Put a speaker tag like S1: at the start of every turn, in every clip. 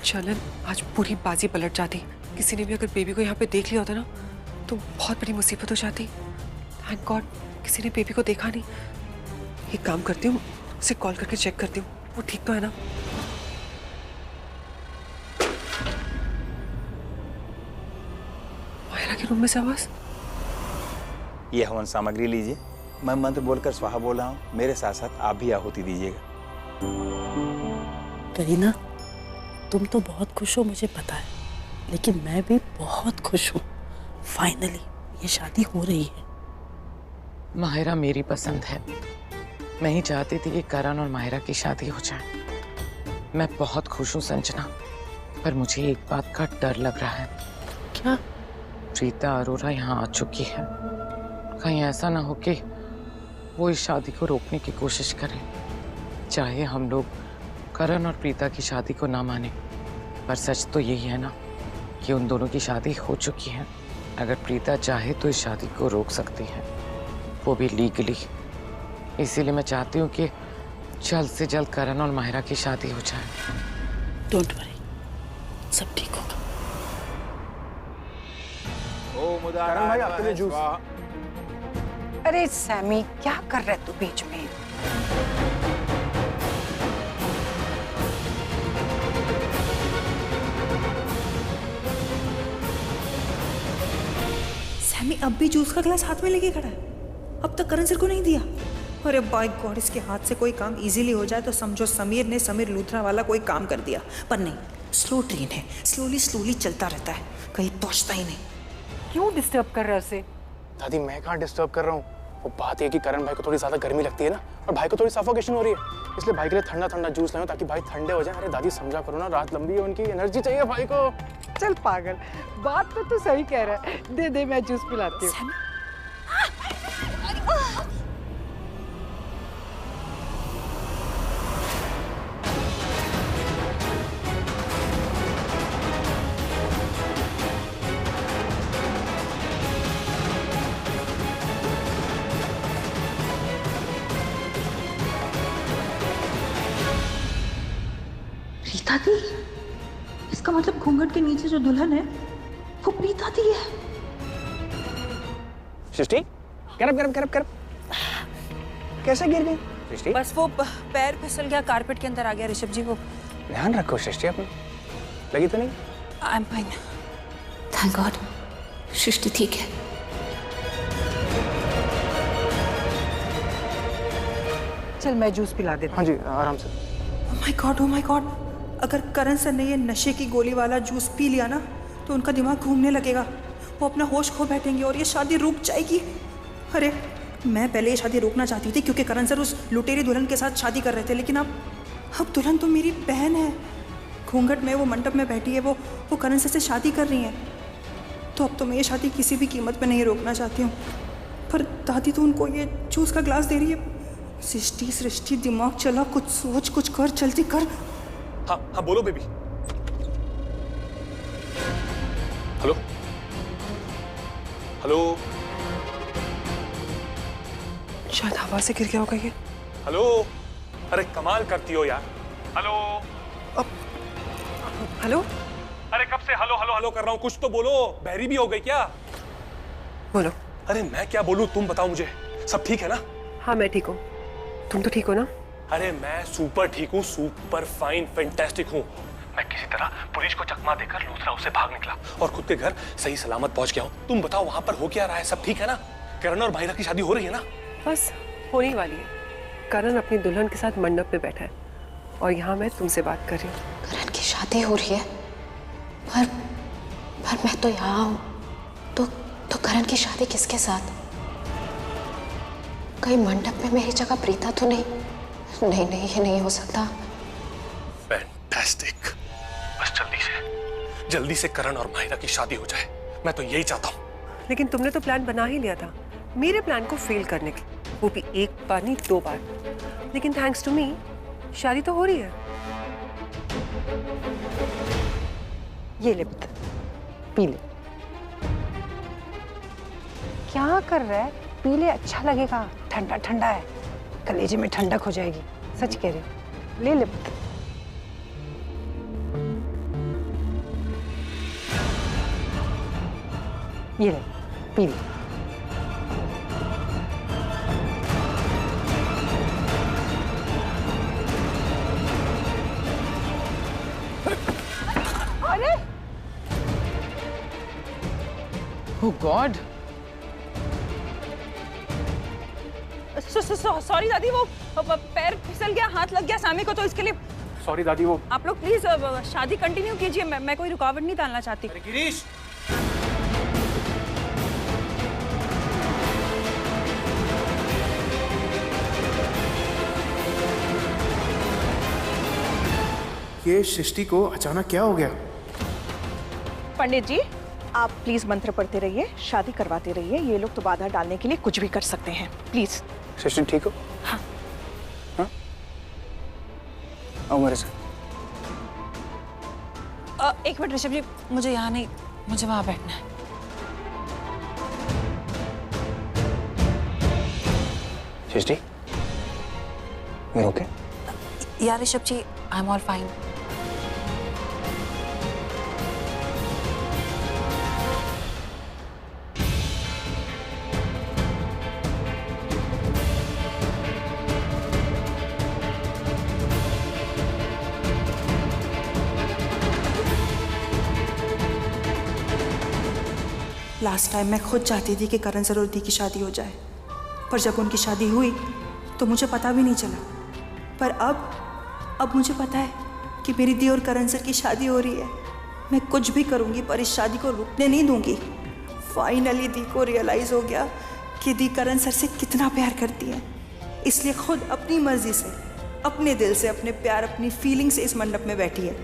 S1: चलन आज पूरी बाजी पलट जाती। किसी ने भी अगर बेबी को यहाँ पे देख लिया होता ना तो बहुत बड़ी मुसीबत हो जाती। थैंक गॉड किसी ने बेबी को देखा नहीं। एक काम करती हूँ, उसे कॉल करके चेक करती हूँ वो ठीक तो है ना। मायरा के रूम में से आवाज।
S2: ये हवन सामग्री लीजिए। मैं मंत्र बोलकर स्वाहा बोल रहा हूँ, मेरे साथ साथ आप भी आहुति दीजिएगा।
S3: करीना, तुम तो बहुत खुश हो मुझे पता है, लेकिन मैं भी बहुत खुश हूँ। फाइनली ये शादी हो रही है।
S4: माहिरा मेरी पसंद है। मैं ही चाहती थी कि करण और माहिरा की शादी हो जाए। मैं बहुत खुश हूँ संजना, पर मुझे एक बात का डर लग रहा है।
S3: क्या?
S4: प्रीता अरोरा यहाँ आ चुकी है। कहीं ऐसा ना हो कि वो इस शादी को रोकने की कोशिश करे। चाहे हम लोग करण और प्रीता की शादी को ना माने, पर सच तो यही है ना कि उन दोनों की शादी हो चुकी है। अगर प्रीता चाहे तो इस शादी को रोक सकती है, वो भी लीगली। इसीलिए मैं चाहती हूँ कि जल्द से जल्द करण और माहिरा की शादी हो जाए।
S3: डोंट वरी, सब ठीक होगा।
S2: करण भाई आपके लिए जूस।
S5: अरे सैमी क्या कर रहे तू बीच में?
S6: सैमी अब भी जूस का ग्लास हाथ में लेके खड़ा है। अब तक करण सर को नहीं दिया। अरे बाय गॉड, इसके हाथ से कोई काम इजीली हो जाए तो समझो समीर ने समीर लूथरा वाला कोई काम कर दिया। पर नहीं, स्लो ट्रेन है, स्लोली स्लोली चलता रहता है, कहीं पहुंचता ही नहीं।
S5: क्यों डिस्टर्ब कर रहे हो उसे?
S7: दादी मैं कहाँ डिस्टर्ब कर रहा हूँ। वो बात ये कि करण भाई को थोड़ी ज्यादा गर्मी लगती है ना, और भाई को थोड़ी सफोकेशन हो रही है, इसलिए भाई के लिए ठंडा ठंडा जूस लाऊं ताकि भाई ठंडे हो जाए। अरे दादी समझा करो ना, रात लंबी है, उनकी एनर्जी चाहिए भाई को।
S5: चल पागल, बात तो तू सही कह रहा है। दे दे मैं जूस पिलाती हूँ।
S6: प्रीता दी? इसका मतलब घूंघट के नीचे जो दुल्हन है वो प्रीता दी है।
S7: सृष्टि, करब करब करब करब। कैसे गिर गई सृष्टि?
S6: बस वो पैर फिसल गया, कारपेट के अंदर आ गया। ऋषभ जी, वो
S7: ध्यान रखो सृष्टि अपना। लगी तो नहीं?
S6: I am fine, thank god. Srishti ठीक है।
S5: चल मैं जूस पिला देती हूँ।
S7: हाँ जी, आराम से।
S6: Oh my God, oh my God, अगर करण सर ने ये नशे की गोली वाला जूस पी लिया ना तो उनका दिमाग घूमने लगेगा, वो अपना होश खो बैठेंगे और ये शादी रुक जाएगी। अरे मैं पहले ये शादी रोकना चाहती थी क्योंकि करण सर उस लुटेरी दुल्हन के साथ शादी कर रहे थे, लेकिन अब दुल्हन तो मेरी बहन है। घूंघट में वो मंडप में बैठी है, वो करण सर से शादी कर रही है, तो अब तो मैं ये शादी किसी भी कीमत पे नहीं रोकना चाहती हूँ। पर दादी तो उनको ये जूस का ग्लास दे रही है। सृष्टि सृष्टि, दिमाग चला, कुछ सोच, कुछ कर, जल्दी कर।
S7: हाँ हाँ बोलो बेबी। हेलो हेलो
S1: शायद हवा से गिर गया होगा ये।
S7: हेलो। अरे कमाल करती हो यार। Hello
S1: hello.
S7: अरे कब से हेलो हेलो हेलो कर रहा हूँ, कुछ तो बोलो। बहरी भी हो गई क्या?
S1: बोलो।
S7: अरे मैं क्या बोलूँ, तुम बताओ मुझे। सब ठीक है ना?
S1: हाँ मैं ठीक हूँ, तुम तो ठीक हो ना?
S7: अरे मैं सुपर ठीक हूँ, सुपर फाइन फैंटास्टिक हूँ। मैं किसी तरह पुलिस को चकमा देकर लूथरा उससे भाग निकला और खुद के घर सही सलामत पहुंच गया हूँ। तुम बताओ वहां पर हो क्या रहा है, सब ठीक है ना? करण और माहिरा की शादी हो रही है ना?
S1: बस होने वाली है। करण अपनी दुल्हन के साथ मंडप पे बैठा है और यहाँ मैं तुमसे बात कर रही हूँ।
S8: करण की शादी हो रही है, पर मैं तो यहाँ हूँ। तो करण की शादी किसके साथ? कहीं मंडप में मेरी जगह प्रीता तो नहीं? नहीं नहीं, ये नहीं हो सकता।
S7: फैंटास्टिक। बस जल्दी से करण और माहिरा की शादी हो जाए, मैं तो यही चाहता हूँ।
S1: लेकिन तुमने तो प्लान बना ही लिया था मेरे प्लान को फेल करने के, वो भी एक बार नहीं 2 बार। लेकिन थैंक्स टू मी शादी तो हो रही है।
S5: ये ले पुत्र, पी ले। क्या कर रहा है? पी ले, अच्छा लगेगा। ठंडा ठंडा है, कलेजे में ठंडक हो जाएगी। सच कह रही हूँ, ले ले पुत्र। ये ले, पी ले। अरे
S4: ओह गॉड,
S6: सॉरी दादी, वो पैर फिसल गया, हाथ लग गया सामी को, तो इसके लिए
S7: सॉरी दादी, वो
S6: आप लोग प्लीज शादी कंटिन्यू कीजिए। मैं कोई रुकावट नहीं डालना चाहती।
S7: गिरीश।
S9: ये सृष्टि को अचानक क्या हो गया?
S10: पंडित जी, आप प्लीज मंत्र पढ़ते रहिए, शादी करवाते रहिए। ये लोग तो बाधा डालने के लिए कुछ भी कर सकते हैं, प्लीज।
S2: सृष्टि ठीक हो?
S10: हाँ।
S2: हाँ? आओ मेरे साथ।
S6: एक मिनट ऋषभ जी, मुझे यहाँ नहीं, मुझे वहां बैठना है।
S2: सृष्टि, you're okay?
S6: यार Rishabh ji, I am all fine. Last time मैं खुद चाहती थी कि करण सर और दी की शादी हो जाए, पर जब उनकी शादी हुई तो मुझे पता भी नहीं चला। पर अब मुझे पता है कि मेरी दी और करण सर की शादी हो रही है। मैं कुछ भी करूंगी पर इस शादी को रुकने नहीं दूंगी। फाइनली दी को रियलाइज हो गया कि दी करण सर से कितना प्यार करती है, इसलिए खुद अपनी मर्जी से, अपने दिल से, अपने प्यार, अपनी फीलिंग से इस मंडप में बैठी है।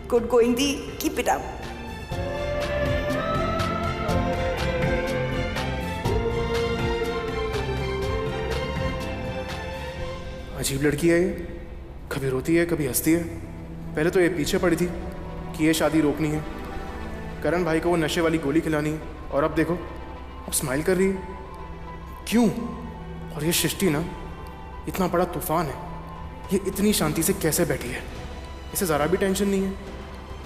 S6: Good going the, keep it up.
S9: अजीब लड़की है ये, कभी रोती है कभी हंसती है। पहले तो ये पीछे पड़ी थी कि ये शादी रोकनी है, करण भाई को वो नशे वाली गोली खिलानी है, और अब देखो अब स्माइल कर रही है। क्यों? और ये सृष्टि ना, इतना बड़ा तूफान है, ये इतनी शांति से कैसे बैठी है? इसे ज़रा भी टेंशन नहीं है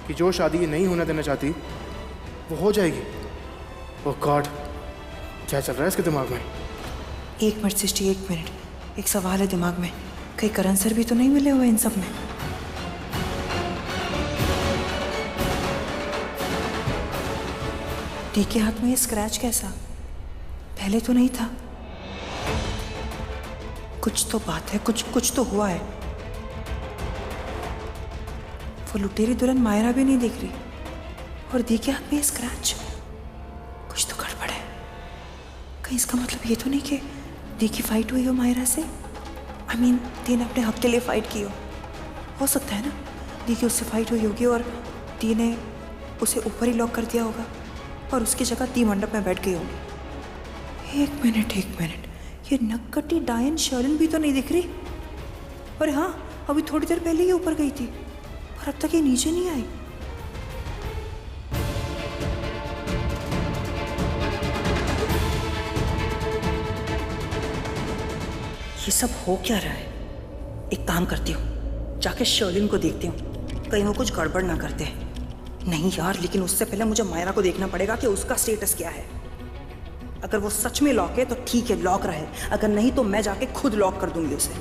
S9: कि जो शादी ये नहीं होना देना चाहती वो हो जाएगी। ओह गॉड, क्या चल रहा है इसके दिमाग में?
S6: एक मिनट सृष्टि, एक मिनट, एक सवाल है दिमाग में, कहीं करण सर भी तो नहीं मिले हुए इन सब में? दी के हाथ में ये स्क्रैच कैसा? पहले तो नहीं था। कुछ तो बात है, कुछ तो हुआ है। वो लुटेरी दुल्हन मायरा भी नहीं दिख रही, और दी के हाथ में ये स्क्रैच, कुछ तो गड़बड़ है। कहीं इसका मतलब ये तो नहीं कि दी की फाइट हुई हो मायरा से? I mean, दी ने अपने हक के लिए फाइट की हो सकता है ना, दी की उससे फाइट हुई होगी और दी ने उसे ऊपर ही लॉक कर दिया होगा और उसकी जगह दी मंडप में बैठ गई होगी। एक मिनट, ये नक्कटी डायन शर्लिन भी तो नहीं दिख रही। अरे हाँ, अभी थोड़ी देर पहले ही ऊपर गई थी, पर अब तक ये नीचे नहीं आई। ये सब हो क्या रहा है? एक काम करती हूँ, जाके शर्लिन को देखती हूँ, कहीं वो कुछ गड़बड़ ना करते हैं। नहीं यार, लेकिन उससे पहले मुझे मायरा को देखना पड़ेगा कि उसका स्टेटस क्या है। अगर वो सच में लॉक है तो ठीक है, लॉक रहे, अगर नहीं तो मैं जाके खुद लॉक कर दूंगी उसे।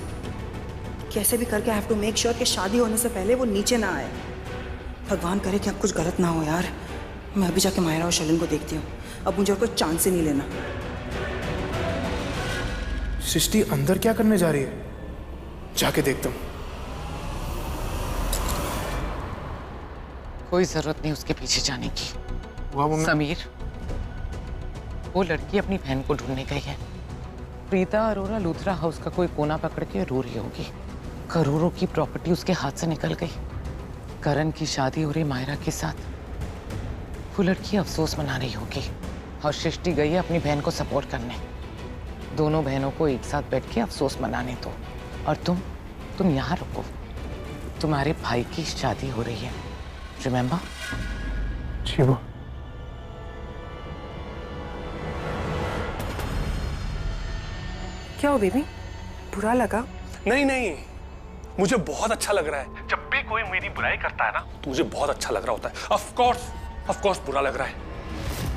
S6: कैसे भी करके I have to make sure कि शादी होने से पहले वो नीचे ना आए। भगवान करे कि अब कुछ गलत ना हो यार। मैं अभी जाके मायरा और शर्लिन को देखती हूँ, अब मुझे और कोई चांस ही नहीं लेना।
S9: सृष्टि अंदर क्या करने जा रही है? जाके देखता हूँ।
S4: कोई जरूरत नहीं उसके पीछे जाने की। समीर, वो लड़की अपनी बहन को ढूंढने गई है। प्रीता अरोरा लूथरा हाउस का कोई कोना पकड़ के रो रही होगी। करोड़ों की प्रॉपर्टी उसके हाथ से निकल गई। करण की शादी हो रही मायरा के साथ। वो लड़की अफसोस मना रही होगी और सृष्टि गई है अपनी बहन को सपोर्ट करने। दोनों बहनों को एक साथ बैठ के अफसोस मनाने दो। और तुम यहाँ रुको, तुम्हारे भाई की शादी हो रही है, रिमेम्बर?
S9: जी वो।
S1: क्या हो बेबी, बुरा लगा?
S7: नहीं, मुझे बहुत अच्छा लग रहा है। जब भी कोई मेरी बुराई करता है ना तो मुझे बहुत अच्छा लग रहा होता है। ऑफ कोर्स बुरा लग रहा है।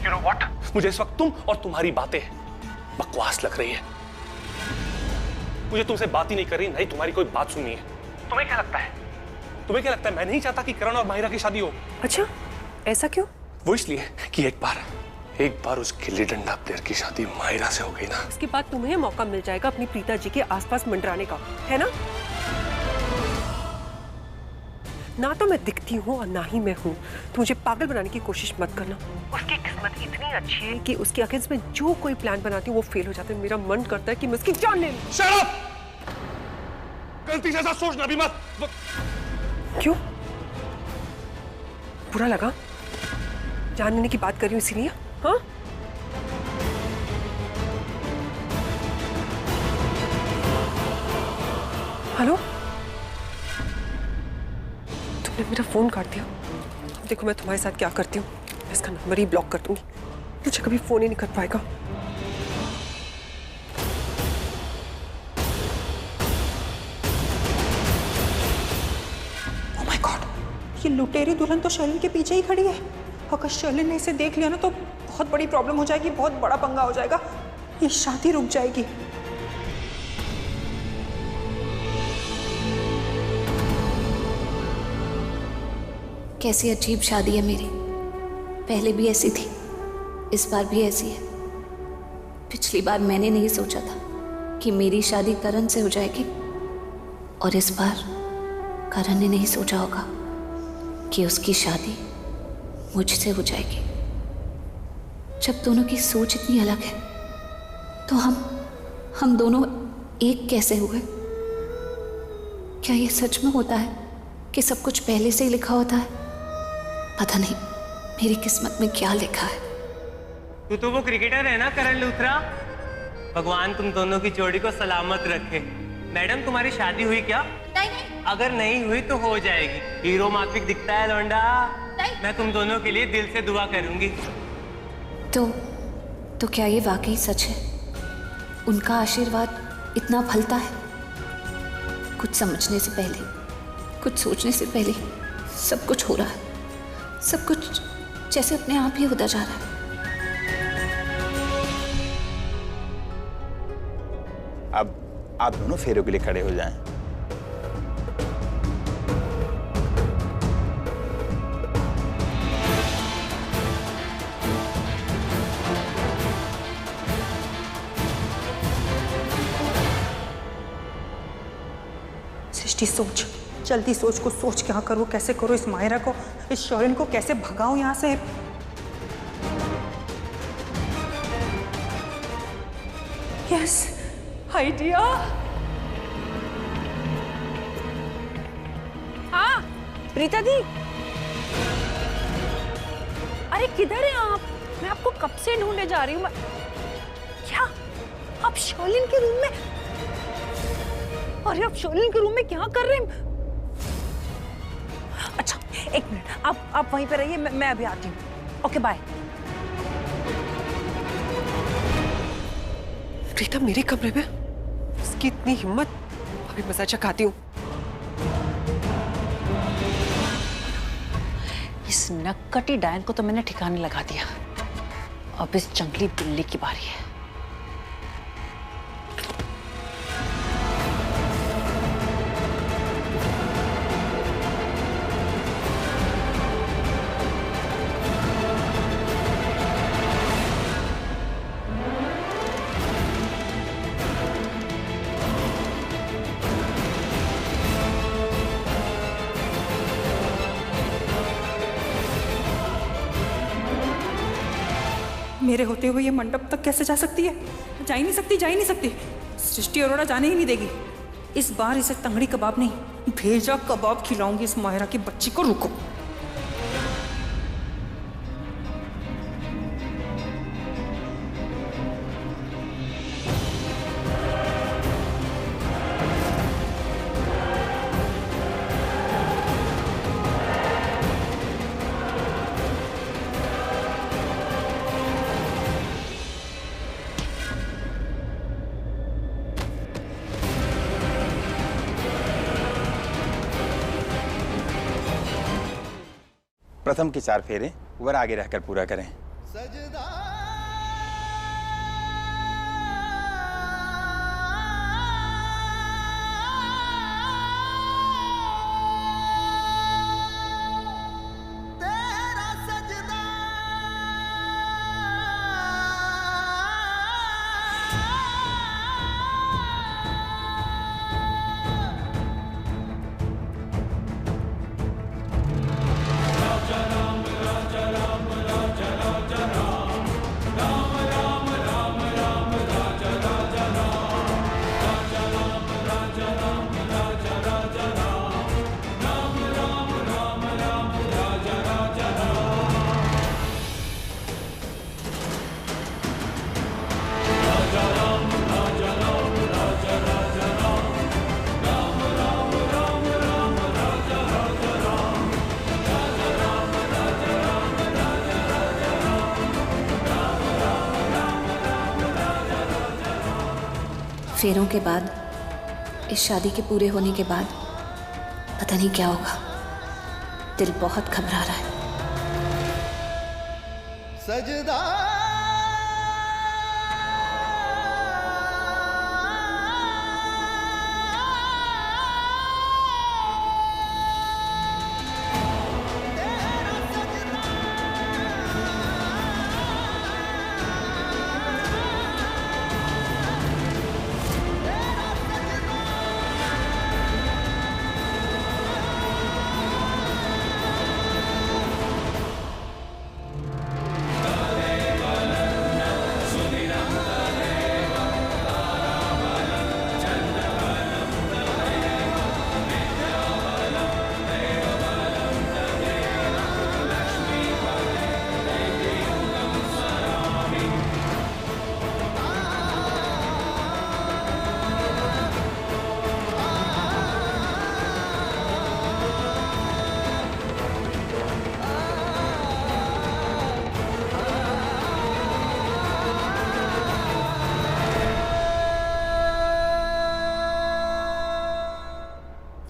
S7: You know what? मुझे इस वक्त तुम और तुम्हारी बातें बकवास लग रही है। मुझे तुमसे बात ही नहीं करनी, नहीं तुम्हारी कोई बात सुननी है। तुम्हें क्या लगता है? तुम्हें क्या लगता है मैं नहीं चाहता कि करण और माहिरा की शादी हो?
S1: अच्छा, ऐसा क्यों?
S7: वो इसलिए कि एक बार उस गिल्ली डंडा प्लेयर की शादी माहिरा से हो गई ना,
S1: उसके बाद तुम्हें मौका मिल जाएगा अपनी प्रीता जी के आसपास मंडराने का, है ना? ना तो मैं दिखती हूँ और ना ही मैं हूँ, तो मुझे पागल बनाने की कोशिश मत करना। उसकी किस्मत इतनी अच्छी है कि उसके अगेंस्ट में जो कोई प्लान बनाती हूँ वो फेल हो जाता है। मेरा मन करता है कि मैं उसकी जान ले लूं।
S7: Shut up! गलती से ऐसा सोचना भी मत।
S1: क्यों? बुरा लगा? जान लेने की बात कर रही हूँ इसीलिए? हाँ? हेलो? तुमने मेरा फोन काट दिया। देखो मैं तुम्हारे साथ क्या करती हूँ, मैं इसका नंबर ही ब्लॉक कर दूंगी, मुझे कभी फोन ही नहीं कर पाएगा।
S6: ओह माय गॉड, ये लुटेरी दुल्हन तो शर्लिन के पीछे ही खड़ी है। अगर शर्लिन ने इसे देख लिया ना तो बहुत बड़ी प्रॉब्लम हो जाएगी, बहुत बड़ा पंगा हो जाएगा। ये शादी रुक जाएगी।
S8: कैसी अजीब शादी है मेरी। पहले भी ऐसी थी, इस बार भी ऐसी है। पिछली बार मैंने नहीं सोचा था कि मेरी शादी करण से हो जाएगी, और इस बार करण ने नहीं सोचा होगा कि उसकी शादी मुझसे हो जाएगी। जब दोनों की सोच इतनी अलग है तो हम दोनों एक कैसे हुए? क्या ये सच में होता है कि सब कुछ पहले से ही लिखा होता है? पता नहीं मेरी किस्मत में क्या लिखा है।
S11: तू तो वो क्रिकेटर है ना करण लूथरा। भगवान तुम दोनों की जोड़ी को सलामत रखे। मैडम तुम्हारी शादी हुई क्या?
S8: नहीं।
S11: अगर नहीं हुई तो हो जाएगी। हीरो माफिक दिखता है लौंडा। मैं तुम दोनों के लिए दिल से दुआ करूंगी।
S8: तो क्या ये वाकई सच है? उनका आशीर्वाद इतना फलता है? कुछ समझने से पहले, कुछ सोचने से पहले सब कुछ हो रहा है। सब कुछ जैसे अपने आप ही होता जा रहा है।
S2: अब आप दोनों फेरों के लिए खड़े हो जाएं।
S6: सृष्टि सोच, जल्दी सोच, को सोच क्या करूं, कैसे करूं इस माहिरा को, इस शर्लिन को कैसे भगाऊं यहां से। Yes, idea.
S5: हाँ प्रीता दी, अरे किधर हैं आप? मैं आपको कब से ढूंढने जा रही हूँ। क्या आप शर्लिन के रूम में? अरे आप शर्लिन के रूम में क्या कर रहे हैं? अच्छा एक मिनट, आप वहीं पे रहिए, मैं अभी आती हूँ। Okay bye.
S1: प्रीता मेरे कमरे में? उसकी इतनी हिम्मत! अभी मजा चखाती हूँ।
S5: इस नक्कटी डायन को तो मैंने ठिकाने लगा दिया, अब इस जंगली बिल्ली की बारी है।
S6: मेरे होते हुए ये मंडप तक कैसे जा सकती है? जा ही नहीं सकती, जा ही नहीं सकती। सृष्टि अरोड़ा जाने ही नहीं देगी। इस बार इसे तंगड़ी कबाब नहीं, भेजा कबाब खिलाऊंगी इस माहिरा की बच्ची को। रुको।
S2: प्रथम के 4 फेरे वर आगे रहकर पूरा करें।
S8: फेरों के बाद, इस शादी के पूरे होने के बाद पता नहीं क्या होगा। दिल बहुत घबरा रहा है।
S12: सजदा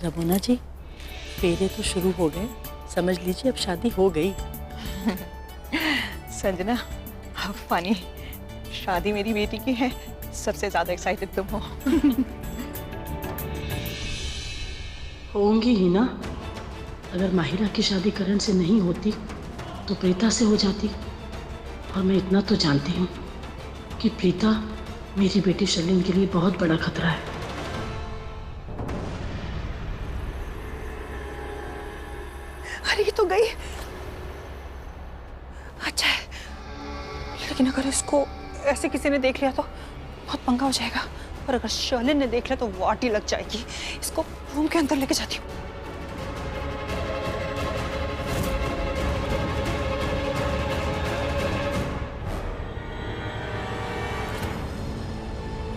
S3: रमोना जी, फेरे तो शुरू हो गए, समझ लीजिए अब शादी हो गई।
S10: संजना, फानी, शादी मेरी बेटी की है, सबसे ज्यादा एक्साइटेड तुम हो।
S3: होंगी ही ना। अगर माहिरा की शादी करण से नहीं होती तो प्रीता से हो जाती। और मैं इतना तो जानती हूँ कि प्रीता मेरी बेटी शर्लिन के लिए बहुत बड़ा खतरा है।
S6: अरे ये तो गई। अच्छा है, लेकिन अगर इसको ऐसे किसी ने देख लिया तो बहुत पंगा हो जाएगा। और अगर शर्लिन ने देख लिया तो वाटी लग जाएगी। इसको रूम के अंदर लेके जाती हूँ।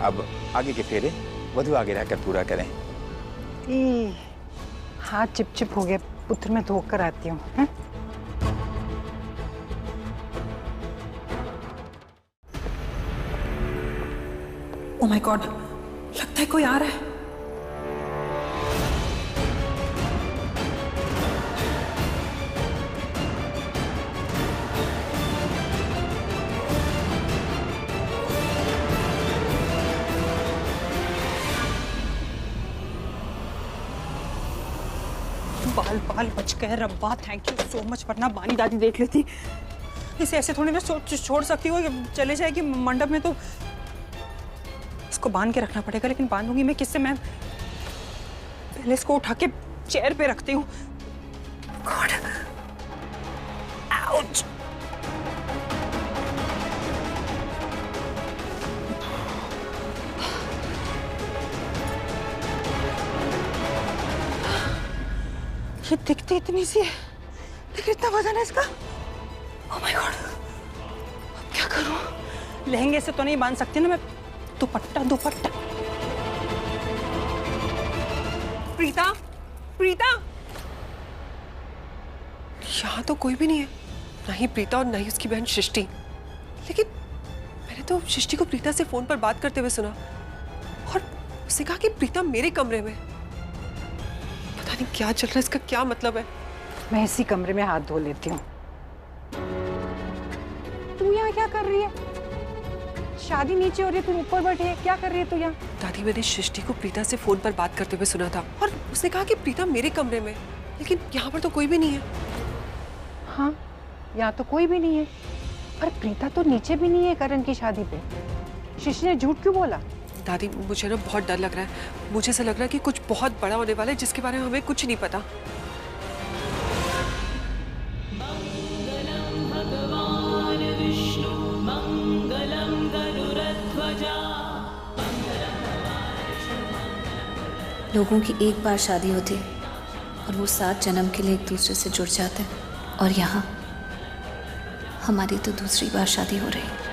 S2: अब आगे के फेरे वधू आगे रहकर पूरा करें।
S10: हाथ चिपचिप हो गया, पुत्र में धो कर आती हूँ।
S6: ओह माय गॉड, लगता है कोई आ रहा है। बाल बाल बच गए रब्बा, थैंक यू सो मच। वरना बानी दादी देख लेती। इसे ऐसे थोड़ी ना छोड़ सकती हो, चले जाएगी मंडप में तो इसको बांध के रखना पड़ेगा। लेकिन बांधूंगी मैं किससे? मैं पहले इसको उठा के चेयर पे रखती हूँ। God, ouch. ये दिखती इतनी सी है लेकिन इतना वजन है इसका। ओह माय गॉड, अब क्या करूं? लहंगे से तो नहीं बांध सकती ना मैं। दुपट्टा दुपट्टा। प्रीता, प्रीता, यहाँ तो कोई भी नहीं है, ना ही प्रीता और ना ही उसकी बहन सृष्टि। लेकिन मैंने तो सृष्टि को प्रीता से फोन पर बात करते हुए सुना और उसने कहा कि प्रीता मेरे कमरे में। पता नहीं क्या चल रहा है, इसका क्या मतलब है?
S10: मैं इसी कमरे में हाथ धो लेती हूँ। तू यहाँ क्या कर रही है? शादी नीचे हो रही है, तू ऊपर बैठी है, क्या कर रही है तू यहाँ?
S1: दादी, मैंने सृष्टि को प्रीता से फोन पर बात करते हुए सुना था और उसने कहा कि प्रीता मेरे कमरे में, लेकिन यहाँ पर तो कोई भी नहीं है।
S10: हाँ, यहाँ तो कोई भी नहीं है। और प्रीता तो नीचे भी नहीं है करण की शादी पे। सृष्टि ने झूठ क्यों बोला?
S1: दादी, मुझे ना बहुत डर लग रहा है। मुझे ऐसा लग रहा है कि कुछ बहुत बड़ा होने वाला है जिसके बारे में हमें कुछ नहीं पता।
S8: लोगों की एक बार शादी होती और वो 7 जन्म के लिए एक दूसरे से जुड़ जाते हैं। और यहाँ हमारी तो दूसरी बार शादी हो रही है।